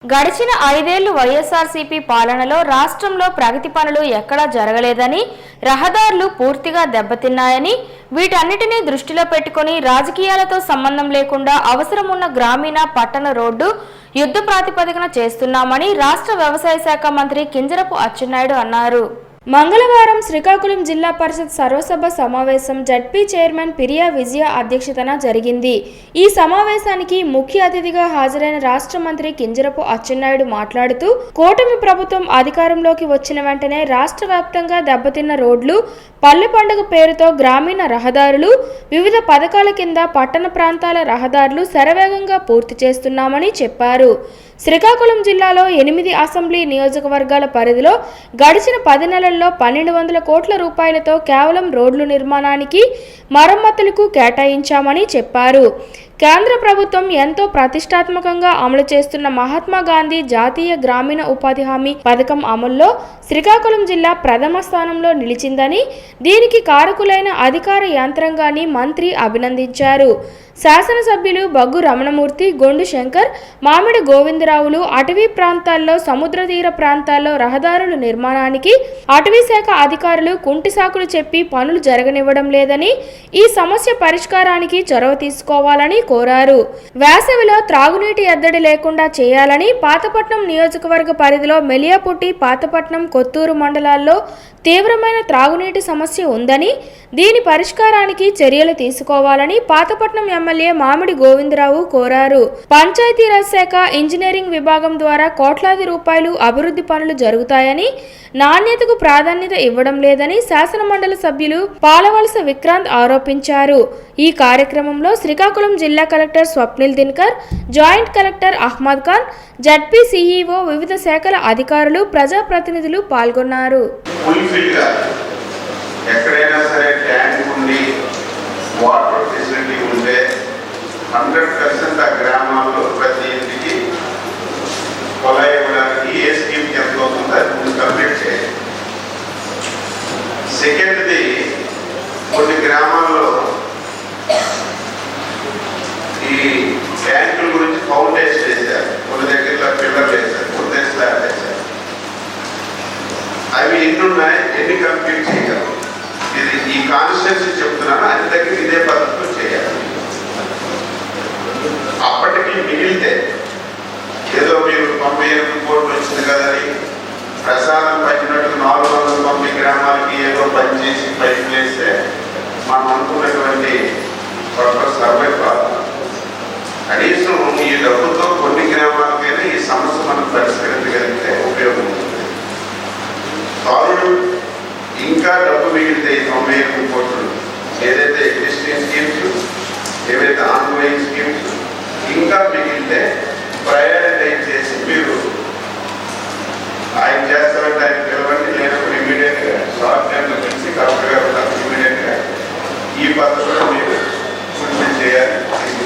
గడిచిన 5 ఏళ్లు వైఎస్ఆర్సీపీ పాలనలో రాష్ట్రంలో ప్రగతి పనులు ఎక్కడా జరగలేదని, రహదారులు పూర్తిగా దెబ్బతిన్నాయని, వీటన్నిటినీ దృష్టిలో పెట్టుకొని రాజకీయాలతో సంబంధం లేకుండా అవసరం ఉన్న గ్రామీణ, పట్టణ రోడ్డు యుద్ధ ప్రాతిపదికన చేస్తున్నామని రాష్ట్ర వ్యవసాయ శాఖ మంత్రి కింజరపు అచ్చెన్నాయుడు అన్నారు. మంగళవారం శ్రీకాకుళం జిల్లా పరిషత్ సర్వసభ సమావేశం జడ్పీ చైర్మన్ పిరియా విజయ అధ్యక్షతన జరిగింది. ఈ సమావేశానికి ముఖ్య అతిథిగా హాజరైన రాష్ట్ర మంత్రి కింజరపు అచ్చెన్నాయుడు మాట్లాడుతూ, కూటమి ప్రభుత్వం అధికారంలోకి వచ్చిన వెంటనే రాష్ట్ర వ్యాప్తంగా దెబ్బతిన్న రోడ్లు, పల్లె పండుగ పేరుతో గ్రామీణ రహదారులు, వివిధ పథకాల కింద పట్టణ ప్రాంతాల రహదారులు శరవేగంగా పూర్తి చేస్తున్నామని చెప్పారు. శ్రీకాకుళం జిల్లాలో 8 అసెంబ్లీ నియోజకవర్గాల పరిధిలో గడిచిన 10 నెలల్లో 1200 కోట్ల రూపాయలతో కేవలం రోడ్లు నిర్మాణానికి, మరమ్మతులకు కేటాయించామని చెప్పారు. కేంద్ర ప్రభుత్వం ఎంతో ప్రతిష్టాత్మకంగా అమలు చేస్తున్న మహాత్మా గాంధీ జాతీయ గ్రామీణ ఉపాధి హామీ పథకం అమల్లో శ్రీకాకుళం జిల్లా ప్రథమ స్థానంలో నిలిచిందని, దీనికి కారకులైన అధికార యంత్రాంగాన్ని మంత్రి అభినందించారు. శాసనసభ్యులు బగ్గు రమణమూర్తి, గొండు శంకర్, మామిడి గోవిందరావులు అటవీ ప్రాంతాల్లో, సముద్ర తీర ప్రాంతాల్లో రహదారుల నిర్మాణానికి అటవీ శాఖ అధికారులు కుంటి సాకులు చెప్పి పనులు జరగనివ్వడం లేదని, ఈ సమస్య పరిష్కారానికి చొరవ తీసుకోవాలని కోరారు. వేసవిలో త్రాగునీటి ఎద్దడి లేకుండా చేయాలని, పాతపట్నం నియోజకవర్గ పరిధిలో మెలియాపుట్టి, పాతపట్నం, కొత్తూరు మండలాల్లో తీవ్రమైన త్రాగునీటి సమస్య ఉందని, దీని పరిష్కారానికి చర్యలు తీసుకోవాలని పాతపట్నం ఎమ్మెల్యే మామిడి గోవిందరావు కోరారు. పంచాయతీరాజ్ శాఖ ఇంజనీరింగ్ విభాగం ద్వారా కోట్లాది రూపాయలు అభివృద్ధి పనులు జరుగుతాయని, నాణ్యతకు ప్రాధాన్యత ఇవ్వడం లేదని శాసనమండలి సభ్యులు పాలవలస విక్రాంత్ ఆరోపించారు. ఈ కార్యక్రమంలో శ్రీకాకుళం జిల్లా collector Swapnil Dinakar, joint collector Ahmed Khan, ZP CEO, వివిధ శాఖల అధికారులు, ప్రజాప్రతినిధులు పాల్గొన్నారు. ఎక్కడైనా సరే ట్యాంక్ ఉండి వాటర్ ఫెసిలిటీ ఉంటే 100% ఆ గ్రామాల్లో ప్రతి ఇంటికి కొలాయి ఇవ్వడానికి ఏ స్కీమ్కి ఎంత అవుతుందో అది ముందు కంప్లీట్ చేయాలి. సెకండ్ది, కొన్ని గ్రామాల్లో ఈ ట్యాంకుల గురించి ఫౌండేషన్ వేశారు, కొన్ని దగ్గర పిల్లర్లు వేశారు, కొన్ని దగ్గర స్లాబ్ వేశారు. అవి ఎన్ని ఉన్నాయి, ఎన్ని కంప్లీట్ చేయగలరు? ఇది ఈ కాన్స్టిట్యూన్సీ చెప్తున్నాను, అన్ని దగ్గర ఇదే పద్ధతిలో చేయాలి. అప్పటికి మిగిలితే ఏదో మీరు 98 కోట్లు వచ్చింది కదని ప్రసాదం పంచినట్టు 490 గ్రామాలకి ఏదో పని చేసి పైకి వేస్తే మనం అనుకున్నటువంటి పర్పస్ సర్వే కాదు. కనీసం ఈ డబ్బుతో కొన్ని గ్రామాలకైనా ఈ సమస్య మనం పరిష్కరించగలిగితే ఉపయోగం ఉంటుంది. తారుడు ఇంకా డబ్బు మిగిలితే 98 కోట్లు ఏదైతే ఎగ్జిస్టింగ్ స్కీమ్స్, ఏవైతే ఆన్గోయింగ్ స్కీమ్స్ ఇంకా మిగిలితే ప్రయారిటైజ్ చేసి మీరు ఆయన చేస్తారంటే ఆయన పిలవండి, లేనప్పుడు ఇమీడియట్గా షార్ట్